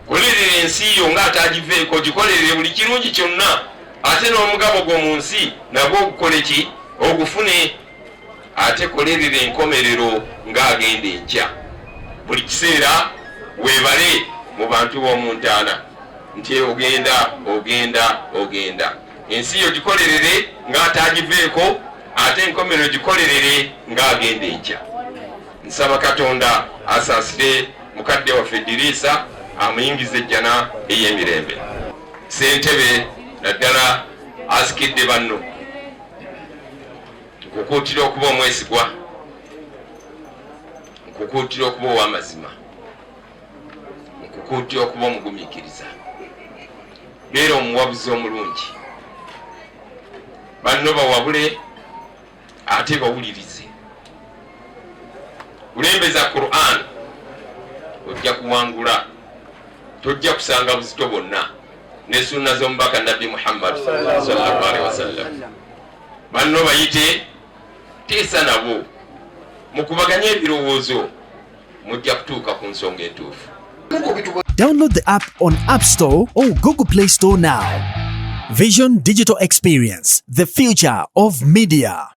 kolerera ensi yo nga atagiveeko, gikolerere buli kirungi kyonna, ate n'omugabo gwo mu nsi nagwo ogukole ki, ogufune. Ate kolerera enkomerero ng'agenda enkya. Buli kiseera weebale mu bantu b'omu ntaana nti ogenda. Ensi yo gikolerere ng'atagiveeko, ate enkomerero gikolerere ng'agenda enkya. Nsaba Katonda asaasire mukadde waffe Idrisa, amuyingize ejjana ey'emirembe. Ssentebe naddala asikidde banno, nkukuutira okuba omwesigwa, nkukuutira okuba ow'amazima, nkukuutira okuba omugumiikiriza. Beera omuwabuzi omulungi, banno bawabule ate bawulirize. Kulembeza Quran, ojja kuwangula, tojja kusanga buzito bwonna, ne sunna z'omubaka Nabbi Muhammad sallallahu alaihi wasallam. Banno bayite, teesa nabo, mukubaganye ebirowoozo, mujja kutuuka ku nsonga entuufu. Download the app on App Store or Google Play Store now. Vision Digital Experience, the future of media.